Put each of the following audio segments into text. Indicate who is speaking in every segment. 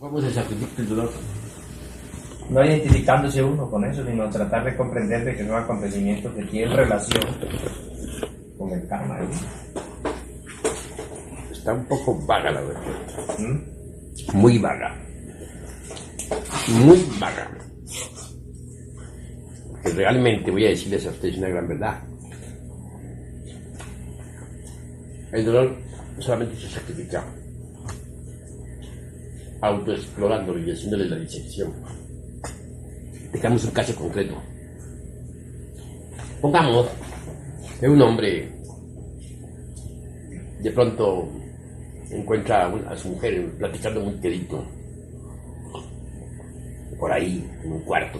Speaker 1: ¿Cómo se sacrifica el dolor?
Speaker 2: No identificándose uno con eso, sino tratar de comprender de que son acontecimientos que tienen relación con el karma.
Speaker 1: Está un poco vaga la verdad.
Speaker 2: ¿Mm?
Speaker 1: Muy vaga. Muy vaga. Porque realmente voy a decirles a ustedes una gran verdad. El dolor solamente se sacrifica autoexplorándolo y haciéndole la disección. Dejamos un caso concreto. Pongamos que un hombre de pronto encuentra a su mujer platicando muy quedito por ahí en un cuarto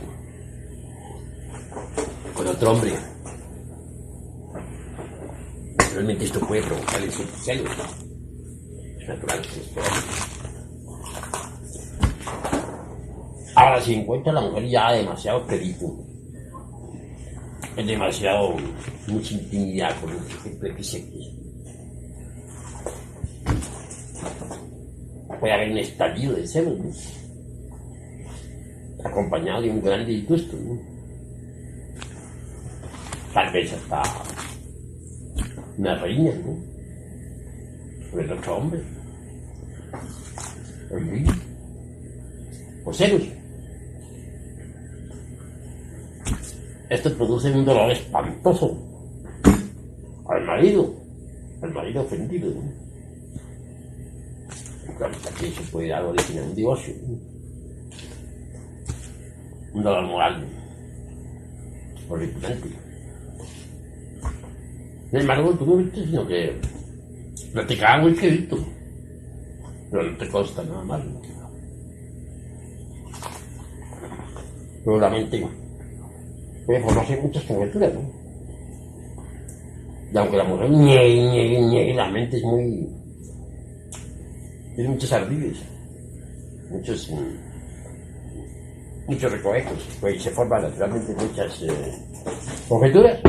Speaker 1: con otro hombre. Realmente esto puede provocarle ciertos celos. Es natural que se espera. Ahora, si encuentra a la mujer ya demasiado quedito, es demasiado mucha intimidad con un ejemplo XX, puede haber un estallido de celos, ¿no? Acompañado de un gran disgusto, ¿no? Tal vez hasta una riña, ¿no? Por el otro hombre, por celos. Esto produce un dolor espantoso al marido ofendido, ¿no? Claro, aquí se puede dar origen a un divorcio, ¿no? Un dolor moral horripilante. Sin embargo, tú no viste, sino que platicaba muy quedito, pero no te consta nada más, ¿no? Pero la mente puede formarse muchas conjeturas, ¿no? Y aunque la mujer niegue, la mente es muy... tiene muchos ardides, muchos recovecos, pues se forman naturalmente muchas conjeturas.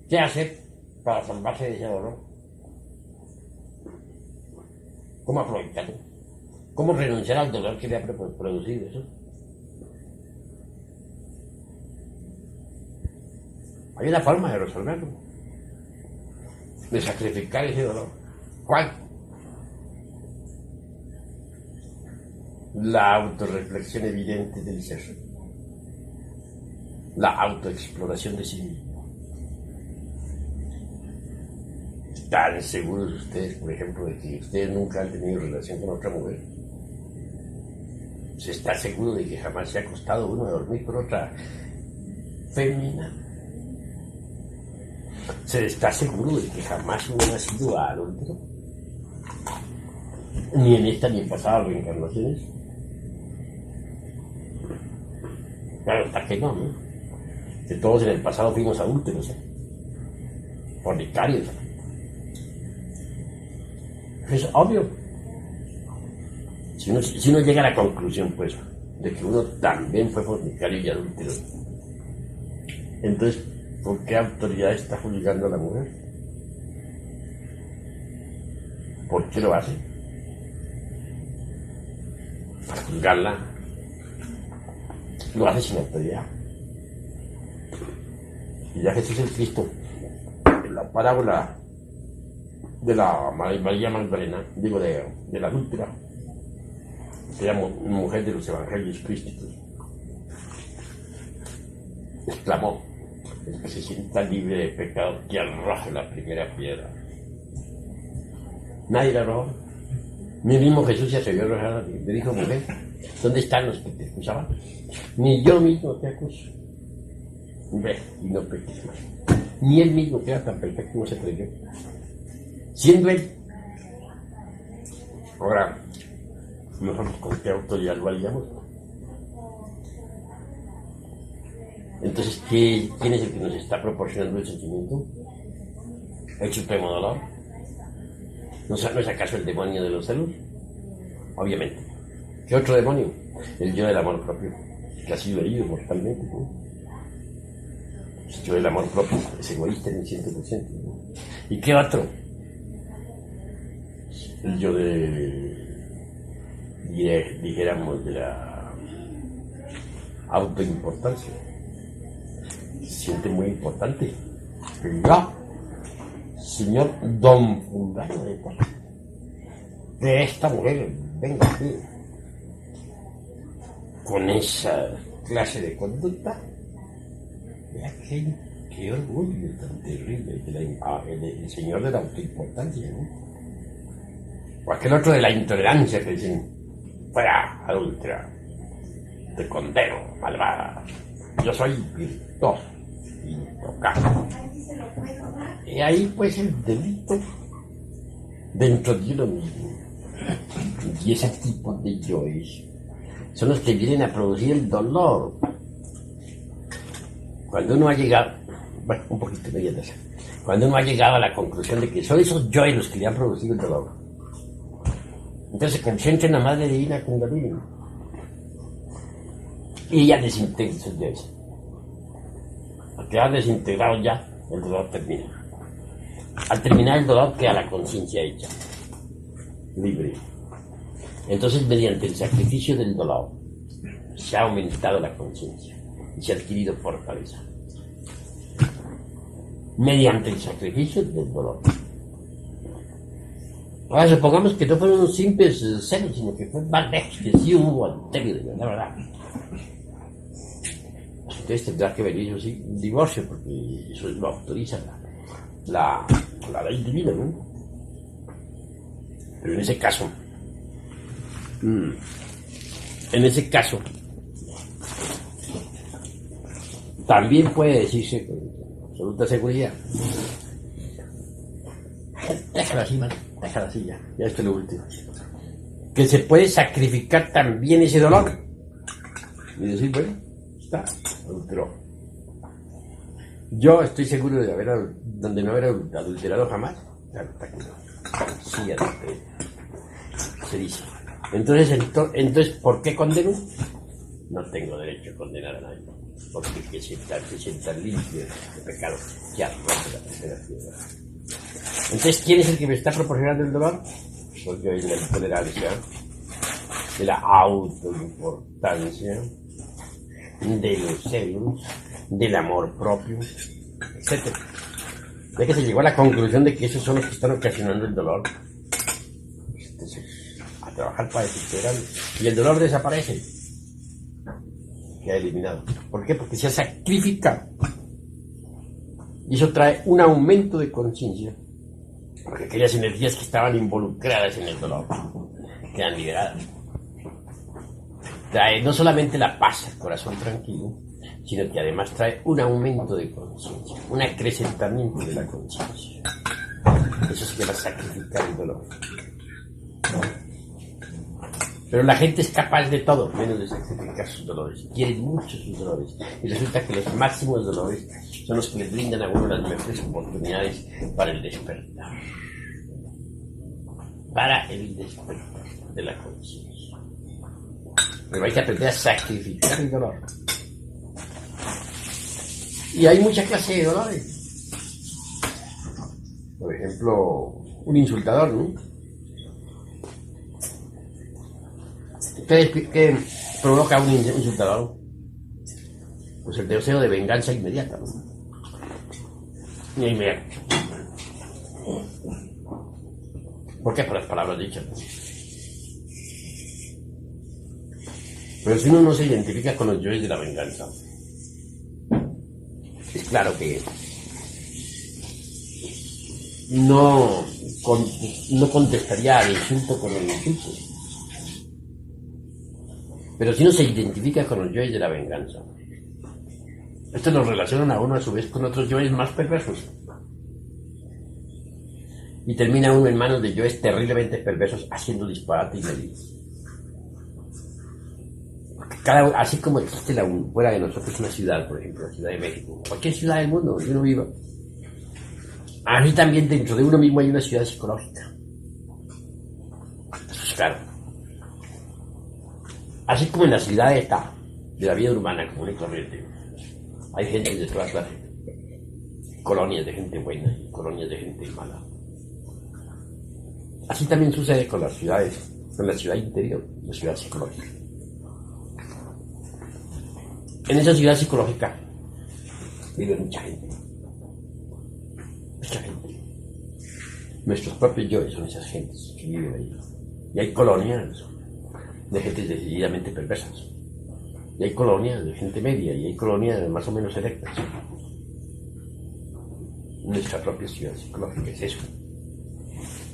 Speaker 1: ¿Qué hacer para salvarse de ese dolor? ¿Cómo aprovecharlo? ¿Cómo renunciar al dolor que le ha producido eso? Hay una forma de resolverlo, de sacrificar ese dolor. ¿Cuál? La autorreflexión evidente del ser, la autoexploración de sí mismo. ¿Están seguros ustedes, por ejemplo, de que ustedes nunca han tenido relación con otra mujer? ¿Se está seguro de que jamás se ha acostado uno a dormir con otra fémina? ¿Se está seguro de que jamás uno ha sido adúltero? Ni en esta ni en pasadas reencarnaciones. Claro, hasta que no, ¿no? Que todos en el pasado fuimos adúlteros, fornicarios. Es obvio. Si uno llega a la conclusión, pues, de que uno también fue fornicario y adúltero, entonces, ¿con qué autoridad está juzgando a la mujer? ¿Por qué lo hace? Para juzgarla. Lo hace sin autoridad. Y ya Jesús el Cristo, en la parábola de la María Magdalena, digo de la adúltera, que era mujer de los evangelios crísticos, exclamó: el que se sienta libre de pecado, que arroje la primera piedra. Nadie la arrojó. Ni mismo Jesús se atrevió a arrojar. Le dijo: mujer, ¿dónde están los que te acusaban? Ni yo mismo te acuso. Ve y no peques más. Ni él mismo, que era tan perfecto, no se atrevió, siendo él. Ahora, nosotros con qué autoridad lo haríamos. Entonces, ¿quién es el que nos está proporcionando el sentimiento? ¿El supremo dolor? ¿No es acaso el demonio de los celos? Obviamente. ¿Qué otro demonio? El yo del amor propio, que ha sido herido mortalmente, ¿no? El yo del amor propio es egoísta en el 100%, ¿no? ¿Y qué otro? el yo dijéramos, de la autoimportancia. Se siente muy importante. Yo, señor Don Fulano de tal, de esta mujer, venga aquí, con esa clase de conducta, vea qué orgullo tan terrible del señor de la autoimportancia, ¿no? O aquel otro de la intolerancia que dicen, fuera, adúltera, te condeno, malvada, yo soy virtuoso, intocable. Y ahí pues el delito dentro de uno mismo. Y ese tipo de yoes son los que vienen a producir el dolor. Cuando uno ha llegado, bueno, un poquito de eso, cuando uno ha llegado a la conclusión de que son esos yoes los que le han producido el dolor, entonces se concentra en la Madre Divina Kundalini y ella desintegra esos yoes. Al quedar desintegrado ya, el dolor termina. Al terminar el dolor queda la conciencia hecha, libre. Entonces, mediante el sacrificio del dolor, se ha aumentado la conciencia y se ha adquirido fortaleza. Mediante el sacrificio del dolor. Ahora, supongamos que no fueron unos simples celos, sino que fue más que sí hubo adulterio, la verdad. Entonces tendrá que venir, yo sí, un divorcio, porque eso lo autoriza la ley divina, ¿no? Pero en ese caso, también puede decirse con absoluta seguridad, déjala así, man, déjala así ya esto es lo último, que se puede sacrificar también ese dolor y decir, bueno, está, adulteró. Yo estoy seguro de donde no haber adulterado jamás, sí, adulteré, se dice. Entonces, ¿por qué condeno? No tengo derecho a condenar a nadie, porque que se sienta limpio de pecado, que arroje la primera piedra. Entonces, ¿quién es el que me está proporcionando el dolor? Porque hoy la intolerancia, de la autoimportancia, de los celos, del amor propio, etc. Ya que se llegó a la conclusión de que esos son los que están ocasionando el dolor, entonces, a trabajar para desintegrarlo. Y el dolor desaparece, queda eliminado. ¿Por qué? Porque se ha sacrificado. Y eso trae un aumento de conciencia, porque aquellas energías que estaban involucradas en el dolor quedan liberadas. Trae no solamente la paz al corazón tranquilo, sino que además trae un aumento de conciencia, un acrecentamiento de la conciencia. Eso se llama sacrificar el dolor. Pero la gente es capaz de todo, menos de sacrificar sus dolores. Quieren mucho sus dolores. Y resulta que los máximos dolores son los que les brindan a uno las mejores oportunidades para el despertar. Para el despertar de la conciencia. Pero hay que aprender a sacrificar el dolor. Y hay mucha clase de dolores. Por ejemplo, un insultador, ¿no? ¿Qué provoca un insultador? Pues el deseo de venganza inmediata, ¿no? Inmediata. ¿Por qué? Por las palabras dichas. Pero si uno no se identifica con los yoes de la venganza, es claro que no contestaría al insulto con el insulto. Pero si uno se identifica con los yoes de la venganza, estos los relacionan a uno a su vez con otros yoes más perversos. Y termina uno en manos de yoes terriblemente perversos haciendo disparate y medidos. Así como existe fuera de nosotros una ciudad, por ejemplo, la Ciudad de México, cualquier ciudad del mundo donde uno viva, así también dentro de uno mismo hay una ciudad psicológica. Eso es claro. Así como en la ciudad está, de la vida urbana común y corriente, hay gente de todas clases, colonias de gente buena y colonias de gente mala. Así también sucede con las ciudades, con la ciudad interior, la ciudad psicológica. En esa ciudad psicológica vive mucha gente. Mucha gente. Nuestros propios yoes son esas gentes que viven ahí. Y hay colonias de gentes decididamente perversas. Y hay colonias de gente media, y hay colonias más o menos selectas. Nuestra propia ciudad psicológica es eso.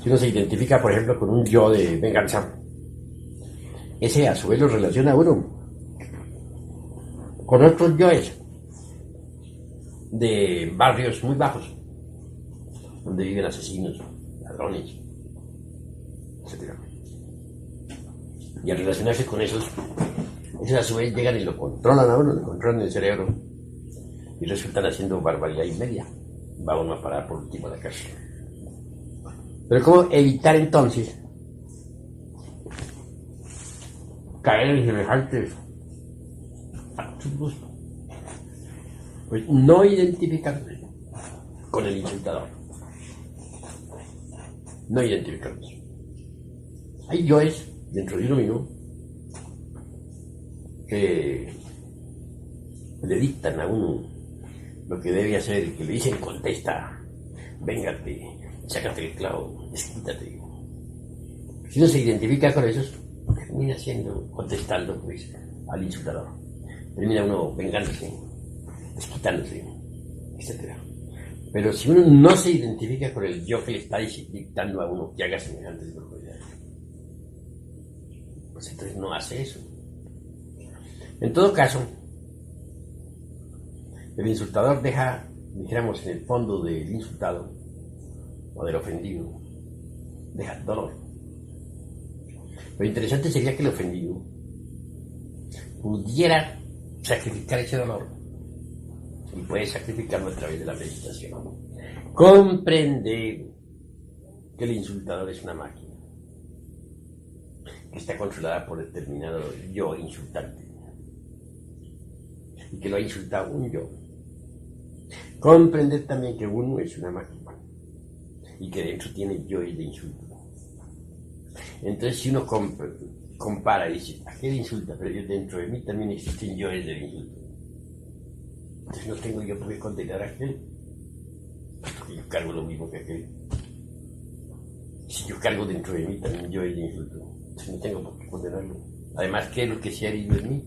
Speaker 1: Si uno se identifica, por ejemplo, con un yo de venganza, ese a su vez lo relaciona a uno con otros yoes de barrios muy bajos, donde viven asesinos, ladrones, etc. Y al relacionarse con esos a su vez llegan y lo controlan a uno, lo controlan el cerebro, y resultan haciendo barbaridad y media. Va uno a parar por último a la cárcel. Pero ¿cómo evitar entonces caer en semejantes absurdos? Pues no identificarse con el insultador. No identificarse. Hay yoes dentro de uno mismo que le dictan a uno lo que debe hacer, y que le dicen: contesta, véngate, sácate el clavo, desquítate. Si uno se identifica con esos, termina contestando pues al insultador. Termina uno vengándose, desquitándose, etc. Pero si uno no se identifica con el yo que le está dictando a uno que haga semejantes barbaridades, pues entonces no hace eso. En todo caso, el insultador deja, dijéramos, en el fondo del insultado o del ofendido, deja dolor. Lo interesante sería que el ofendido pudiera sacrificar ese dolor, y puede sacrificarlo a través de la meditación. Comprender que el insultador es una máquina que está controlada por determinado yo insultante, y que lo ha insultado un yo. Comprender también que uno es una máquina y que dentro tiene yoes de insulto. Entonces, si uno compara y dice: aquel insulta, pero yo dentro de mí también existen yoes del insulto, entonces no tengo yo por qué condenar a aquel, porque yo cargo lo mismo que aquel. Si yo cargo dentro de mí también yoes de insulto, entonces no tengo por qué condenarlo. Además, ¿qué es lo que se ha herido en mí?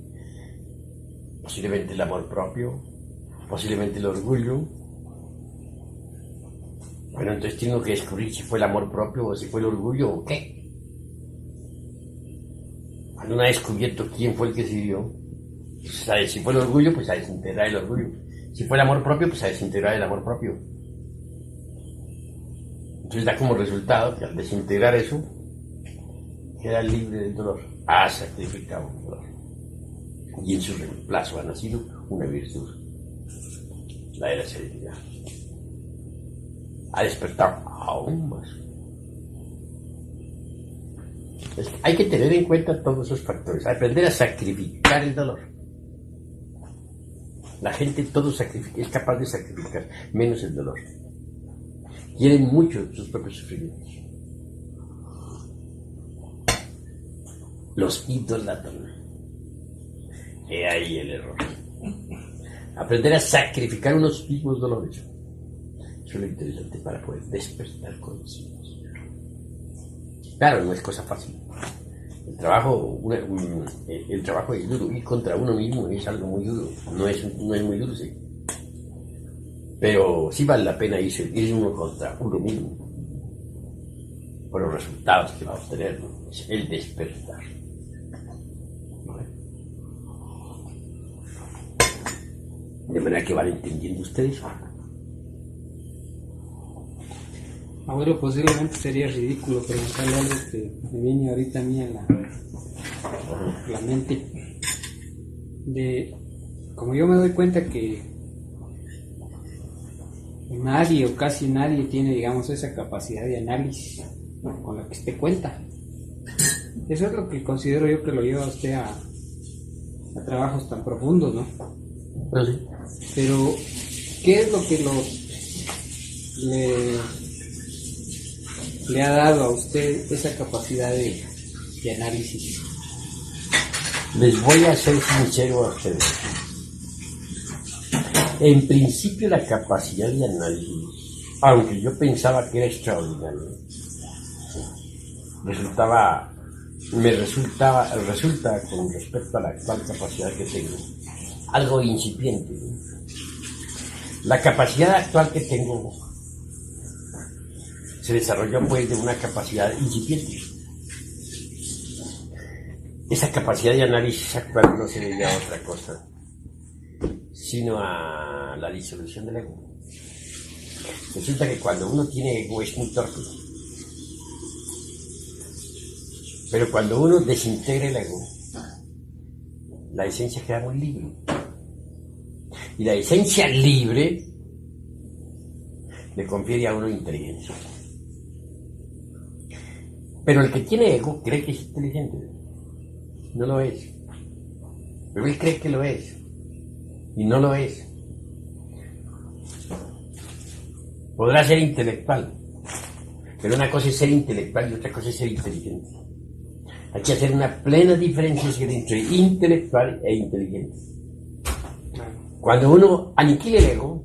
Speaker 1: Posiblemente el amor propio, posiblemente el orgullo. Bueno, entonces tengo que descubrir si fue el amor propio o si fue el orgullo o qué. Cuando uno ha descubierto quién fue el que se dio, pues si fue el orgullo, pues a desintegrar el orgullo. Si fue el amor propio, pues a desintegrar el amor propio. Entonces da como resultado que al desintegrar eso, queda libre del dolor. Ha sacrificado el dolor. Y en su reemplazo ha nacido una virtud, la de la serenidad. Ha despertado aún más. Entonces, hay que tener en cuenta todos esos factores, aprender a sacrificar el dolor. La gente todo es capaz de sacrificar, menos el dolor. Quieren mucho sus propios sufrimientos. Los idolatran. He ahí el error. Aprender a sacrificar unos mismos dolores. Eso es lo interesante para poder despertar conciencia. Claro, no es cosa fácil. El trabajo es duro. Ir contra uno mismo es algo muy duro. No es muy dulce. Pero sí vale la pena ir uno contra uno mismo. Por los resultados que va a obtener. Es el despertar. De manera que van entendiendo ustedes.
Speaker 3: Abuelo, posiblemente sería ridículo preguntarle algo que me viene ahorita a mí a la mente. Como yo me doy cuenta que nadie o casi nadie tiene, digamos, esa capacidad de análisis con la que usted cuenta. Eso es lo que considero yo que lo lleva a usted a trabajos tan profundos, ¿no?
Speaker 1: Pero sí.
Speaker 3: Pero, ¿qué es lo que le ha dado a usted esa capacidad de análisis?
Speaker 1: Les voy a ser sincero a ustedes. En principio la capacidad de análisis, aunque yo pensaba que era extraordinaria, resulta con respecto a la actual capacidad que tengo, algo incipiente. La capacidad actual que tengo se desarrolló pues de una capacidad incipiente. Esa capacidad de análisis actual no se debe a otra cosa, sino a la disolución del ego. Resulta que cuando uno tiene ego es muy torpe. Pero cuando uno desintegra el ego, la esencia queda muy libre. Y la esencia libre le confiere a uno inteligencia. Pero el que tiene ego cree que es inteligente. No lo es. Pero él cree que lo es. Y no lo es. Podrá ser intelectual. Pero una cosa es ser intelectual y otra cosa es ser inteligente. Hay que hacer una plena diferenciación entre intelectual e inteligente. Cuando uno aniquila el ego,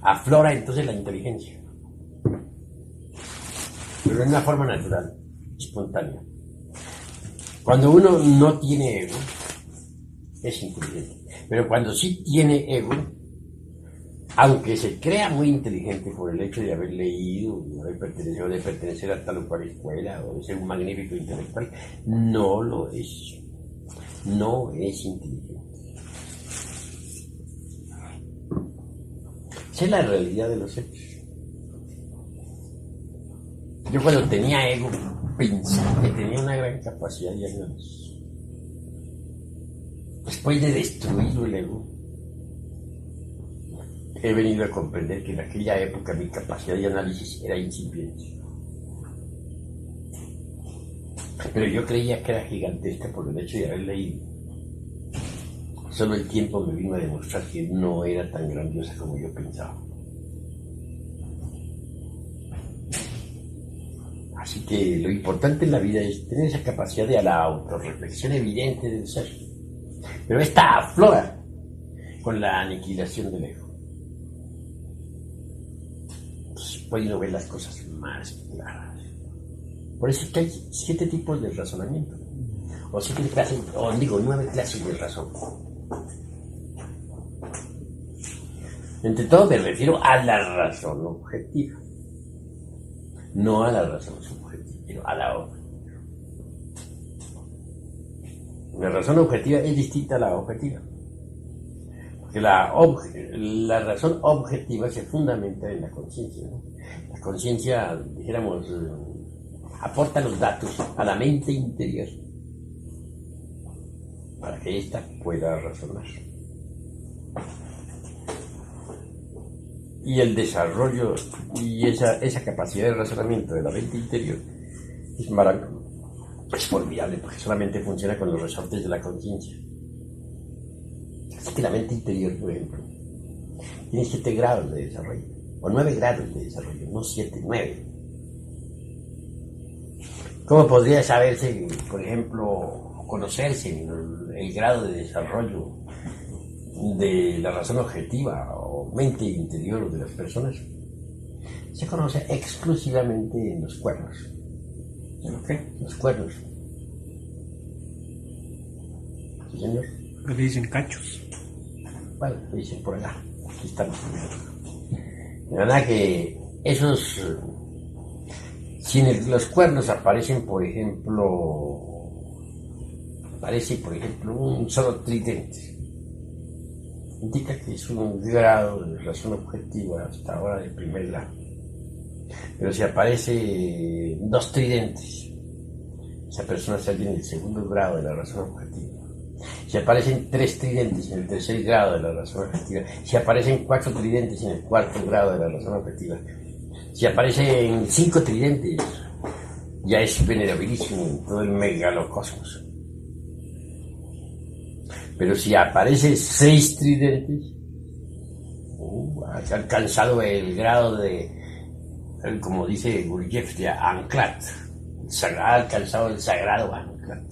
Speaker 1: aflora entonces la inteligencia. Pero de una forma natural, espontánea. Cuando uno no tiene ego, es inteligente. Pero cuando sí tiene ego, aunque se crea muy inteligente por el hecho de haber leído, de pertenecer a tal o cual escuela, o de ser un magnífico intelectual, no lo es. No es inteligente. Esa es la realidad de los hechos. Yo cuando tenía ego, pensé que tenía una gran capacidad de análisis. Después de destruir el ego, he venido a comprender que en aquella época mi capacidad de análisis era incipiente. Pero yo creía que era gigantesca por el hecho de haber leído. Solo el tiempo me vino a demostrar que no era tan grandiosa como yo pensaba. Así que lo importante en la vida es tener esa capacidad de la autorreflexión evidente del ser. Pero esta aflora con la aniquilación del ego. Entonces puede uno ver las cosas más claras. Por eso es que hay 7 tipos de razonamiento. O 9 clases de razón. Entre todo me refiero a la razón objetiva. No a la razón subjetiva, sino a la objetiva. La razón objetiva es distinta a la objetiva. Porque la razón objetiva se fundamenta en la conciencia, ¿no? La conciencia, dijéramos, aporta los datos a la mente interior para que ésta pueda razonar. Y el desarrollo y esa capacidad de razonamiento de la mente interior es maravilloso, es formidable, porque solamente funciona con los resortes de la conciencia. Así que la mente interior, por ejemplo, tiene 7 grados de desarrollo, o 9 grados de desarrollo, no 7, 9. ¿Cómo podría saberse, por ejemplo, conocerse el grado de desarrollo de la razón objetiva o mente interior de las personas? Se conoce exclusivamente en los cuernos. ¿En qué? Los cuernos. ¿Sí, señor?
Speaker 3: Le dicen cachos.
Speaker 1: Bueno, lo dicen por allá. Aquí estamos. De verdad que esos... Si en los cuernos aparecen, por ejemplo, un solo tridente, indica que es un grado de razón objetiva hasta ahora de primer grado. Pero si aparece 2 tridentes, esa persona está en el segundo grado de la razón objetiva. Si aparecen 3 tridentes en el tercer grado de la razón objetiva, si aparecen 4 tridentes en el cuarto grado de la razón objetiva, si aparecen 5 tridentes, ya es venerabilísimo en todo el megalocosmos. Pero si aparece 6 tridentes, has alcanzado el grado de Él, como dice Gurdjieff, de Anklat, ha alcanzado el sagrado Anklat.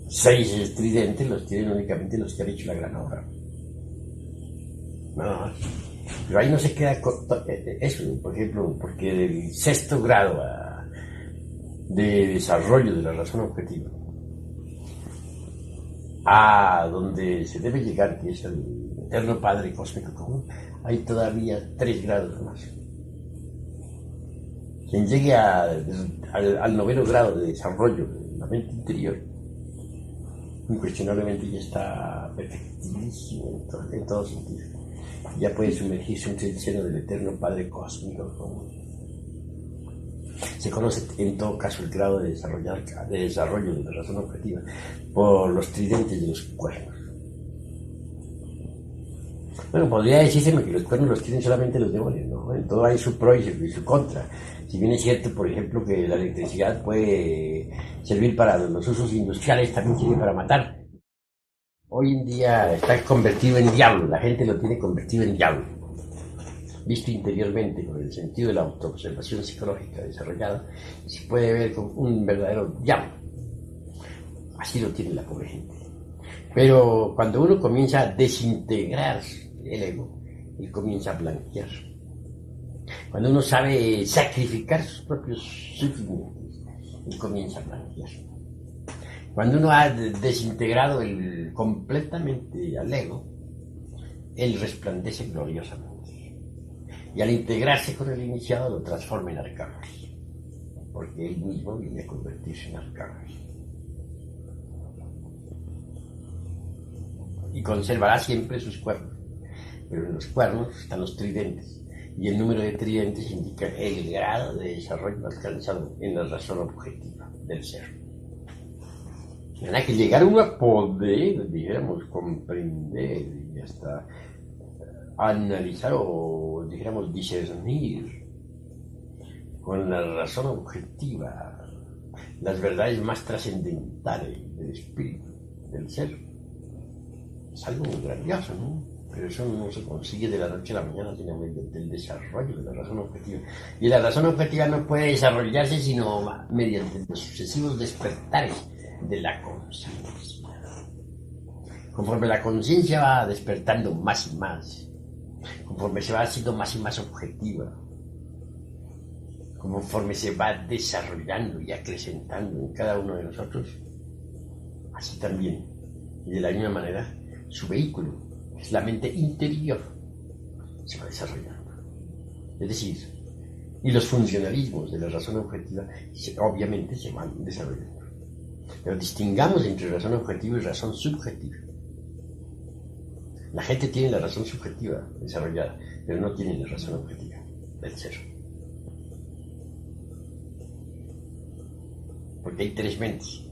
Speaker 1: 6 tridentes los tienen únicamente los que han hecho la gran obra. Nada más. Pero ahí no se queda corto eso, por ejemplo, porque del 6º grado de desarrollo de la razón objetiva a donde se debe llegar, que es el eterno Padre Cósmico Común, hay todavía 3 grados más. Quien llegue al 9º grado de desarrollo de la mente interior, incuestionablemente ya está perfectísimo en todo sentido. Ya puede sumergirse entre el seno del eterno Padre Cósmico Común. Se conoce en todo caso el grado de desarrollo de la razón objetiva por los tridentes de los cuernos. Bueno, podría decírseme que los cuernos los tienen solamente los demonios, ¿no? En todo hay su pro y su contra. Si bien es cierto, por ejemplo, que la electricidad puede servir para los usos industriales, también sirve para matar. Hoy en día está convertido en diablo, la gente lo tiene convertido en diablo. Visto interiormente, con el sentido de la autoobservación psicológica desarrollada, se puede ver como un verdadero diablo. Así lo tiene la pobre gente. Pero cuando uno comienza a desintegrar el ego, él comienza a blanquear. Cuando uno sabe sacrificar sus propios sufrimientos, él comienza a blanquear. Cuando uno ha desintegrado completamente al ego, él resplandece gloriosamente. Y al integrarse con el iniciado lo transforma en arcángel, porque él mismo viene a convertirse en arcángel. Y conservará siempre sus cuernos, pero en los cuernos están los tridentes, y el número de tridentes indica el grado de desarrollo alcanzado en la razón objetiva del ser. Tendrá que llegar uno a poder, dijéramos, comprender y hasta analizar o, dijéramos, discernir con la razón objetiva las verdades más trascendentales del espíritu, del ser. Es algo muy grandioso, ¿no? Pero eso no se consigue de la noche a la mañana, sino mediante el desarrollo de la razón objetiva. Y la razón objetiva no puede desarrollarse sino mediante los sucesivos despertares de la conciencia. Conforme la conciencia va despertando más y más, conforme se va haciendo más y más objetiva, conforme se va desarrollando y acrecentando en cada uno de nosotros, así también, y de la misma manera, su vehículo, que es la mente interior, se va desarrollando. Es decir, y los funcionalismos de la razón objetiva obviamente se van desarrollando. Pero distingamos entre razón objetiva y razón subjetiva. La gente tiene la razón subjetiva desarrollada, pero no tiene la razón objetiva del ser. Porque hay 3 mentes.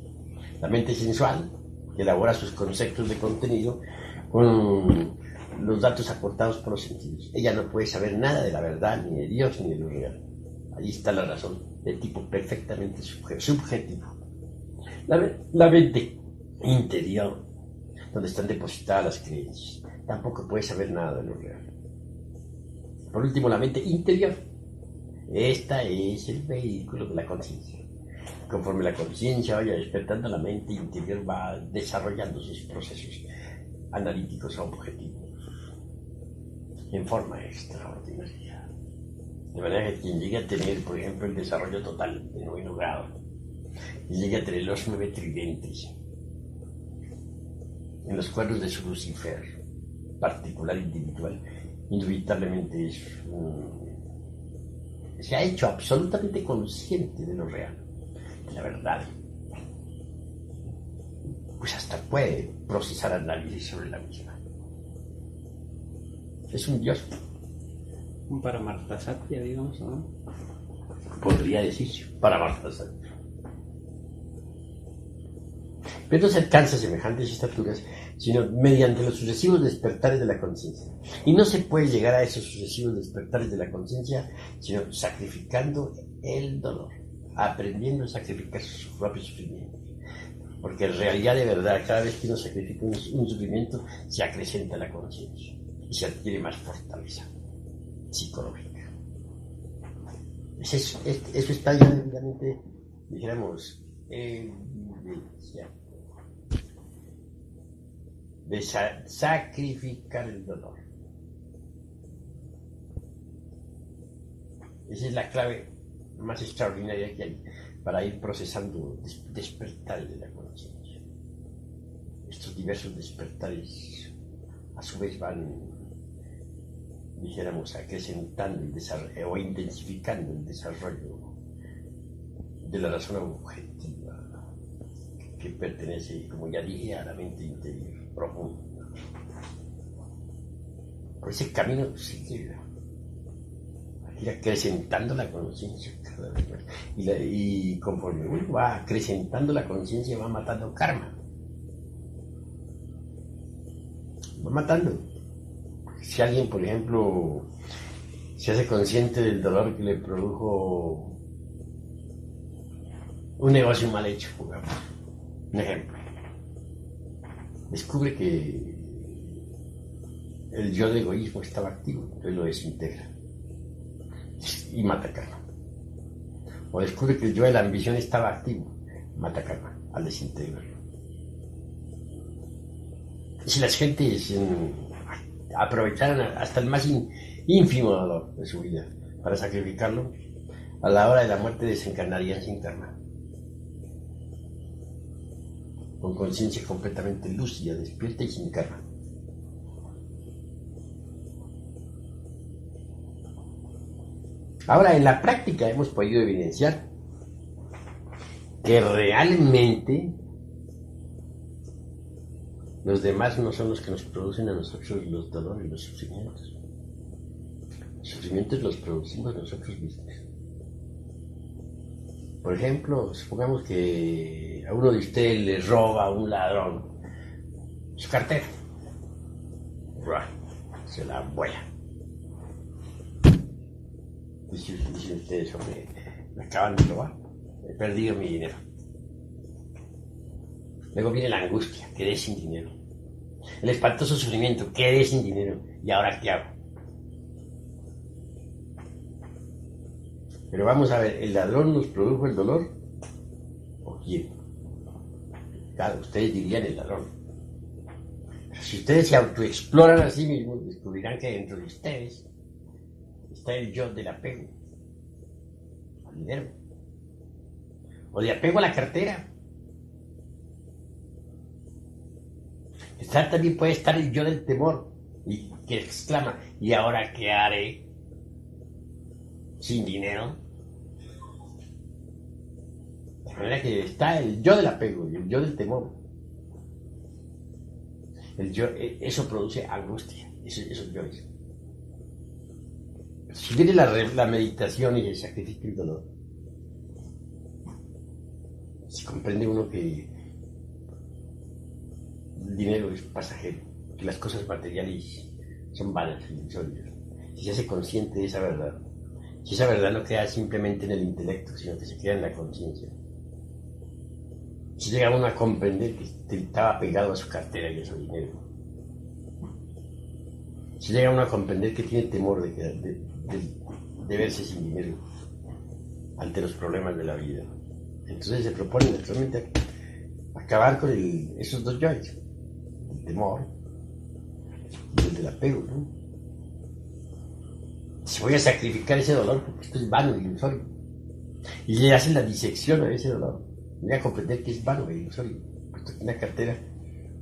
Speaker 1: La mente sensual, que elabora sus conceptos de contenido con los datos aportados por los sentidos. Ella no puede saber nada de la verdad, ni de Dios, ni de lo real. Allí está la razón, de tipo perfectamente subjetivo. La mente interior, donde están depositadas las creencias, tampoco puede saber nada de lo real. Por último, la mente interior. Esta es el vehículo de la conciencia. Conforme la conciencia vaya despertando, la mente interior va desarrollando sus procesos analíticos objetivos en forma extraordinaria. De manera que quien llegue a tener, por ejemplo, el desarrollo total de 9º grado, y llegue a tener los 9 tridentes en los cuernos de su Lucifer particular individual, indubitablemente se ha hecho absolutamente consciente de lo real, de la verdad. Pues hasta puede procesar análisis sobre la misma. Es un dios.
Speaker 3: Un Paramartasatya, digamos, ¿no?
Speaker 1: Podría decirse, Paramartasatya. Pero no se alcanza semejantes estaturas sino mediante los sucesivos despertares de la conciencia. Y no se puede llegar a esos sucesivos despertares de la conciencia sino sacrificando el dolor, aprendiendo a sacrificar sus propios sufrimientos. Porque en realidad, de verdad, cada vez que uno sacrifica un sufrimiento, se acrecenta la conciencia y se adquiere más fortaleza psicológica. Eso está ya debidamente, dijéramos, evidenciado. De sacrificar el dolor. Esa es la clave más extraordinaria que hay para ir procesando despertares de la conciencia. Estos diversos despertares a su vez van, dijéramos, acrecentando el desarrollo o intensificando el desarrollo de la razón objetiva que pertenece, como ya dije, a la mente interior profunda. Por ese camino sigue ir acrecentando la conciencia cada vez más. Y conforme uno va acrecentando la conciencia, va matando karma. Va matando. Si alguien, por ejemplo, se hace consciente del dolor que le produjo un negocio mal hecho, digamos, un ejemplo, descubre que el yo de egoísmo estaba activo, entonces lo desintegra y mata karma. O descubre que el yo de la ambición estaba activo, mata karma al desintegrarlo. Si las gentes aprovecharan hasta el más ínfimo dolor de su vida para sacrificarlo, a la hora de la muerte desencarnarían sin karma, con conciencia completamente lúcida, despierta y sin karma. Ahora, en la práctica hemos podido evidenciar que realmente los demás no son los que nos producen a nosotros los dolores y los sufrimientos. Los sufrimientos los producimos nosotros mismos. Por ejemplo, supongamos que a uno de ustedes le roba a un ladrón su cartera. Se la vuela. Dicen ustedes, hombre, me acaban de robar, he perdido mi dinero. Luego viene la angustia, quedé sin dinero. El espantoso sufrimiento, quedé sin dinero. ¿Y ahora qué hago? Pero vamos a ver, ¿el ladrón nos produjo el dolor? ¿O quién? Claro, ustedes dirían el ladrón. Pero si ustedes se autoexploran a sí mismos, descubrirán que dentro de ustedes está el yo del apego al dinero, o de apego a la cartera. También puede estar el yo del temor, y que exclama, ¿y ahora qué haré sin dinero? De manera que está el yo del apego y el yo del temor. Eso produce angustia, esos yoes. Si viene la meditación y se sacrifica el dolor, se comprende uno que el dinero es pasajero, que las cosas materiales son vanas y ilusorias. Si se hace consciente de esa verdad, si esa verdad no queda simplemente en el intelecto, sino que se queda en la conciencia, si llega uno a comprender que estaba pegado a su cartera y a su dinero, si llega uno a comprender que tiene temor de verse sin dinero ante los problemas de la vida, entonces se propone naturalmente acabar con esos dos yoes, el temor y el del apego, ¿no? Si voy a sacrificar ese dolor, porque esto es vano e ilusorio, y le hacen la disección a ese dolor, voy a comprender que es vano e ilusorio, puesto que una cartera,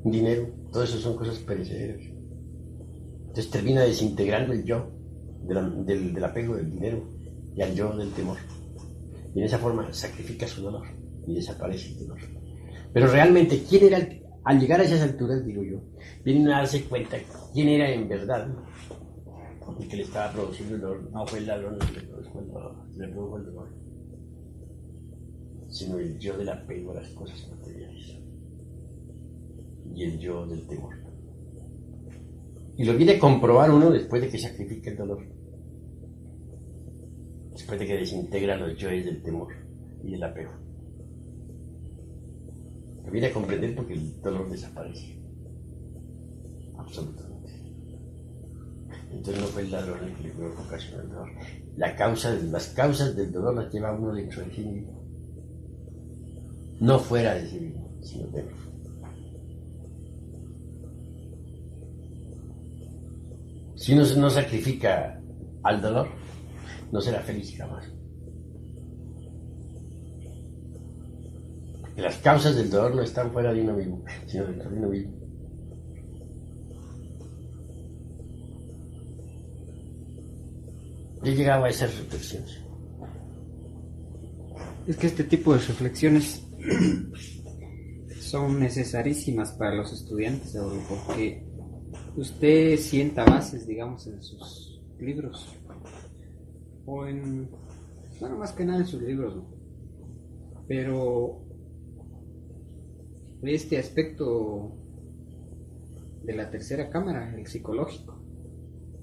Speaker 1: un dinero, todo eso son cosas perecederas. Entonces termina desintegrando el yo del apego del dinero y al yo del temor. Y en esa forma sacrifica su dolor y desaparece el dolor. Pero realmente, ¿quién era al llegar a esas alturas, digo yo, vienen a darse cuenta quién era en verdad el que le estaba produciendo el dolor? No fue el ladrón el que le produjo el dolor, sino el yo del apego a las cosas materiales y el yo del temor. Y lo viene a comprobar uno después de que sacrifica el dolor, después de que desintegra los yoes del temor y del apego. Lo viene a comprender porque el dolor desaparece absolutamente. Entonces no fue el ladrón el que le ocasionó el dolor, las causas del dolor las lleva uno dentro de sí mismo. No fuera de sí mismo, sino dentro. Si uno no sacrifica al dolor, no será feliz jamás. Porque las causas del dolor no están fuera de uno mismo, sino dentro de uno mismo. Yo he llegado a esas reflexiones.
Speaker 3: Es que este tipo de reflexiones son necesarísimas para los estudiantes, porque usted sienta bases, digamos, en sus libros, o en, bueno, más que nada en sus libros, ¿no? Pero este aspecto de la tercera cámara, el psicológico,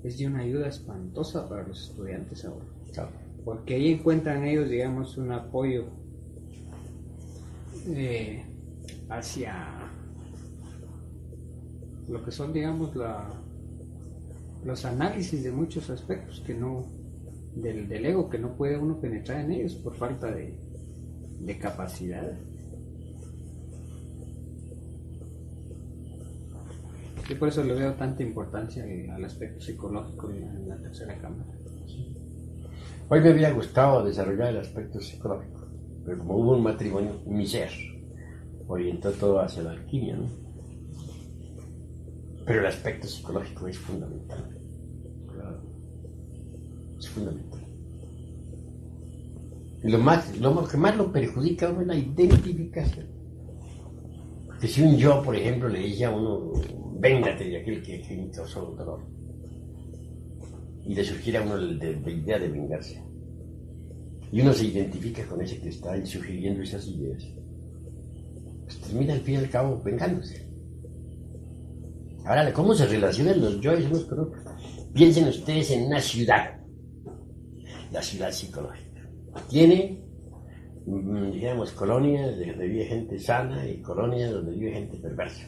Speaker 3: es de una ayuda espantosa para los estudiantes ahora.
Speaker 1: Claro.
Speaker 3: Porque ahí encuentran ellos, digamos, un apoyo hacia lo que son, digamos, los análisis de muchos aspectos que no del ego, que no puede uno penetrar en ellos por falta de capacidad. Yo por eso le veo tanta importancia al aspecto psicológico en la tercera cámara.
Speaker 1: Hoy me había gustado desarrollar el aspecto psicológico, pero como hubo un matrimonio, mi ser orientó todo hacia la alquimia, ¿no? Pero el aspecto psicológico es fundamental. Claro. Es fundamental. Y lo que más lo perjudica a uno es la identificación. Porque si un yo, por ejemplo, le dice a uno, véngate de aquel que me causó dolor, y le surgiera a uno la idea de vengarse, y uno se identifica con ese que está ahí sugiriendo esas ideas, pues termina al fin y al cabo vengándose. Ahora, ¿cómo se relacionan los yoes unos con otros? Piensen ustedes en una ciudad, la ciudad psicológica. Tiene, digamos, colonias donde vive gente sana y colonias donde vive gente perversa.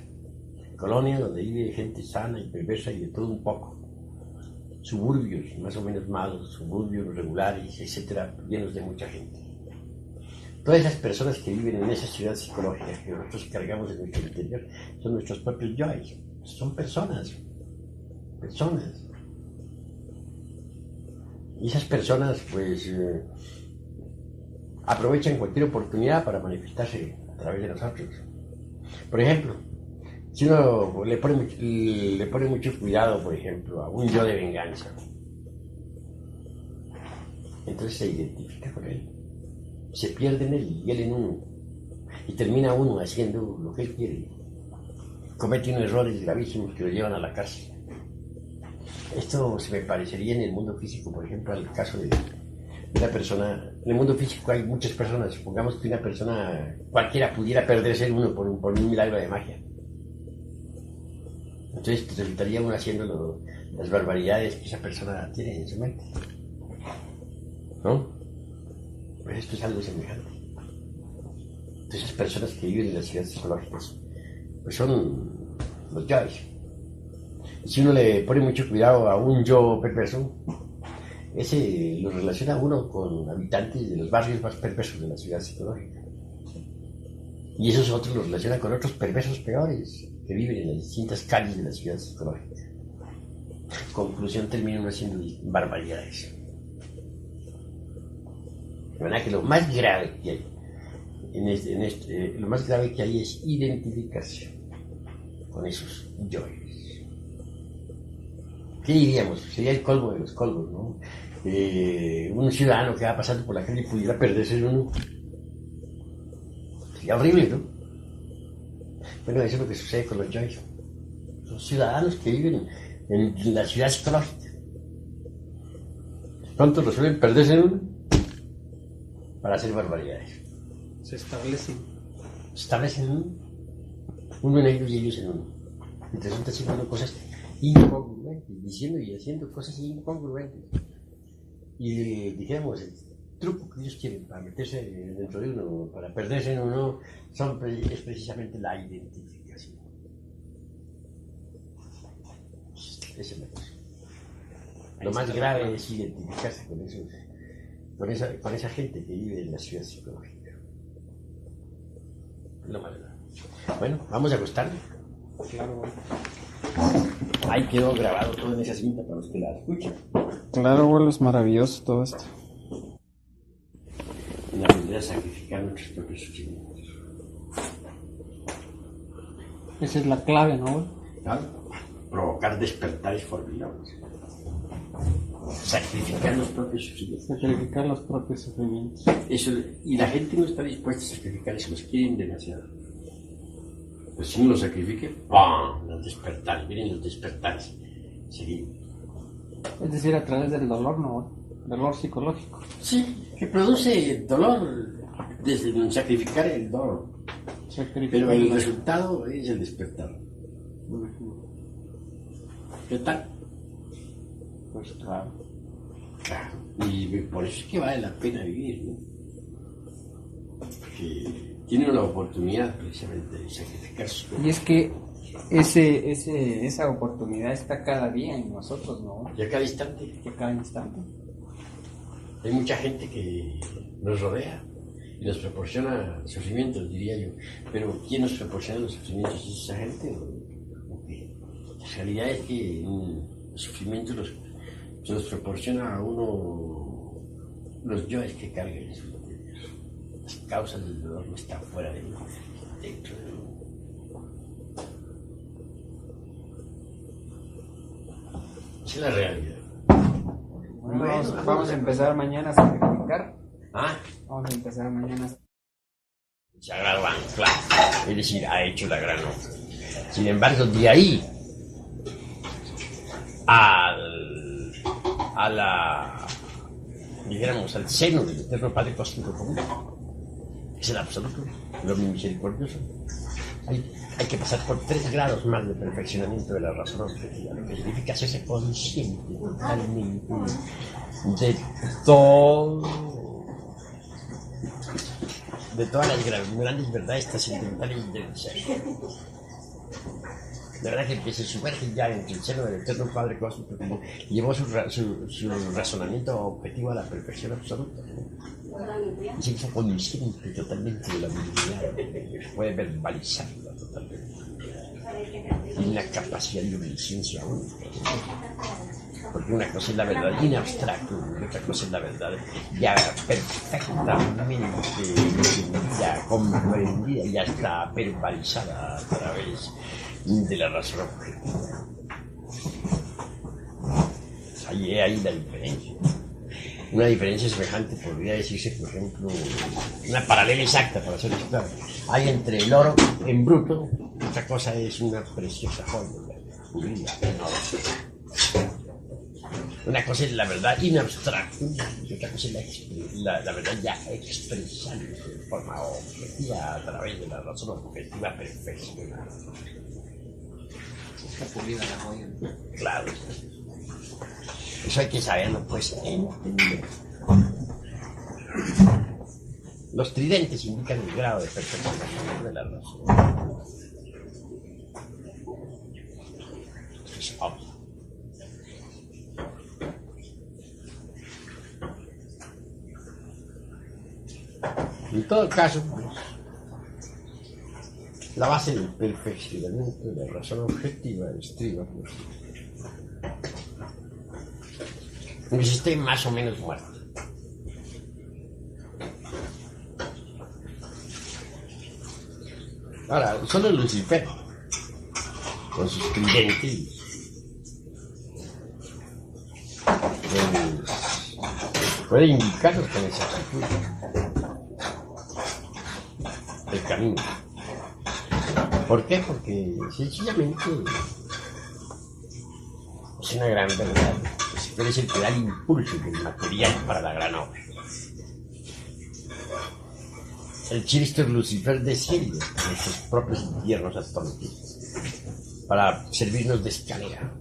Speaker 1: Colonias donde vive gente sana y perversa y de todo un poco. Suburbios más o menos malos, suburbios regulares, etcétera, llenos de mucha gente. Todas esas personas que viven en esa ciudad psicológica que nosotros cargamos en nuestro interior son nuestros propios yoes. Son personas. Y esas personas, pues, aprovechan cualquier oportunidad para manifestarse a través de nosotros. Por ejemplo, si uno le pone mucho cuidado, por ejemplo, a un yo de venganza, entonces se identifica con él, se pierde en él y él en uno, y termina uno haciendo lo que él quiere, comete unos errores gravísimos que lo llevan a la cárcel. Esto se me parecería en el mundo físico, por ejemplo, al caso de una persona. En el mundo físico hay muchas personas. Supongamos que una persona cualquiera pudiera perderse en uno por un milagro de magia. Entonces resultaría uno haciendo las barbaridades que esa persona tiene en su mente, ¿no? Pues esto es algo semejante. Entonces, esas personas que viven en las ciudades psicológicas, pues son los yoes. Y si uno le pone mucho cuidado a un yo perverso, ese lo relaciona uno con habitantes de los barrios más perversos de la ciudad psicológica. Y esos otros los relaciona con otros perversos peores que viven en las distintas calles de la ciudad psicológica. Conclusión, termina uno haciendo barbaridades. De verdad que lo más grave que hay lo más grave que hay es identificarse con esos yoes. ¿Qué diríamos? Sería el colmo de los colmos, ¿no? Un ciudadano que va pasando por la calle y pudiera perderse en uno. Sería horrible, ¿no? Bueno, eso es lo que sucede con los yoes. Son ciudadanos que viven en la ciudad psicológica. Pronto resuelven perderse en uno para hacer barbaridades.
Speaker 3: Se establecen.
Speaker 1: Se establecen uno en ellos y ellos en uno. Y resulta haciendo cosas incongruentes, diciendo y haciendo cosas incongruentes. Y dijéramos, el truco que ellos quieren para meterse dentro de uno, para perderse en uno, es precisamente la identificación. Esa es la cosa. Lo más grave es identificarse con esos, con esa gente que vive en la ciudad psicológica. Lo más grave. Bueno, vamos a acostarnos.
Speaker 3: Claro, güey.
Speaker 1: Ahí quedó grabado todo en esa cinta para los que la escuchan.
Speaker 3: Claro, güey, es maravilloso todo esto.
Speaker 1: La aprender a sacrificar nuestros propios sufrimientos.
Speaker 3: Esa es la clave, ¿no, güey?
Speaker 1: ¿Claro? Provocar despertares formidables. Sacrificar los propios sufrimientos.
Speaker 3: Sacrificar los propios sufrimientos.
Speaker 1: Eso, y la gente no está dispuesta a sacrificar eso, los quieren demasiado. Pues si uno lo sacrifique, ¡pam! Los despertares, miren los despertares. Seguido.
Speaker 3: Es decir, a través del dolor, ¿no, güey? Dolor psicológico.
Speaker 1: Sí, que produce dolor desde sacrificar el dolor. Pero el resultado es el despertar. ¿Qué tal?
Speaker 3: Pues claro.
Speaker 1: Claro. Y por eso es que vale la pena vivir, ¿no? Porque tiene una oportunidad precisamente de sacrificarse.
Speaker 3: Y es que esa oportunidad está cada día en nosotros, ¿no?
Speaker 1: Y a cada instante.
Speaker 3: Que cada instante.
Speaker 1: Hay mucha gente que nos rodea y nos proporciona sufrimientos, diría yo. Pero ¿quién nos proporciona los sufrimientos? ¿Es esa gente? ¿O qué? La realidad es que los sufrimientos se los proporciona a uno los yoes que cargan en sus interiores. Las causas del dolor no están fuera de uno, dentro de uno. Esa es la realidad.
Speaker 3: Bueno, vamos a empezar mañana a sacrificar.
Speaker 1: ¿Ah?
Speaker 3: Vamos a empezar mañana.
Speaker 1: Sagrado ancla, es decir, ha hecho la gran obra. Sin embargo, de ahí dijéramos, al seno del Eterno Padre Cósmico Común, es el absoluto, lo misericordioso. Hay que pasar por 3 grados más de perfeccionamiento de la razón objetiva, lo que significa hacerse consciente totalmente de todas las grandes verdades trascendentales del ser. La verdad que se sumerge ya en el seno del Eterno Padre Cósmico, como llevó su razonamiento objetivo a la perfección absoluta, ¿no? Y se hizo consciente totalmente de la divinidad, puede verbalizarla totalmente. Tiene una capacidad de omnisciencia única, ¿no? Porque una cosa es la verdad in abstracto y otra cosa es la verdad ya perfectamente entendida, comprendida y hasta verbalizada a través de la razón objetiva. Ahí la diferencia. Una diferencia semejante podría decirse, por ejemplo, una paralela exacta, para ser claro. Hay entre el oro en bruto, otra cosa es una preciosa joya, pulida, en oro. Una cosa es la verdad in abstracto y otra cosa es la verdad ya expresada de forma objetiva a través de la razón objetiva perfeccionada.
Speaker 3: Está pulida la joya.
Speaker 1: Claro. Eso hay que saberlo, pues, entender. Los tridentes indican el grado de perfeccionamiento de la razón. Esto es obvio. En todo caso, pues, la base del perfeccionamiento de la razón objetiva estriba, pues, en que esté más o menos muerto. Ahora, solo Lucifer, con sus tridentes, puede indicarnos con exactitud el camino. ¿Por qué? Porque sencillamente es una gran verdad. Lucifer es el que da el impulso del material para la gran obra. El chiste Lucifer desciende en nuestros propios infiernos atómicos para servirnos de escalera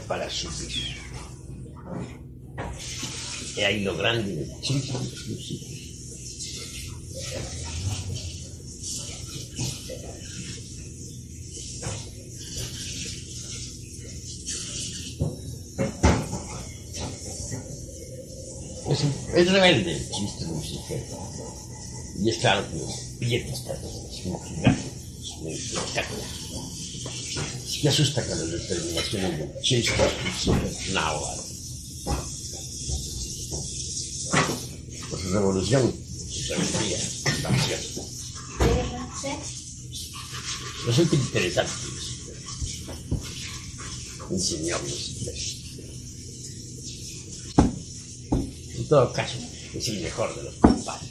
Speaker 1: para subir. Y ahí lo grande del chiste Lucifer. Es rebelde el chiste Lucifer. Y es claro que los pietistas, como gigantes, sí que asusta con las determinaciones del chiste Lucifer náhuatl. Por su revolución, su sabiduría, su acción. Resulta interesante Lucifer. Un señor Lucifer. En todo caso, es el mejor de los compadres.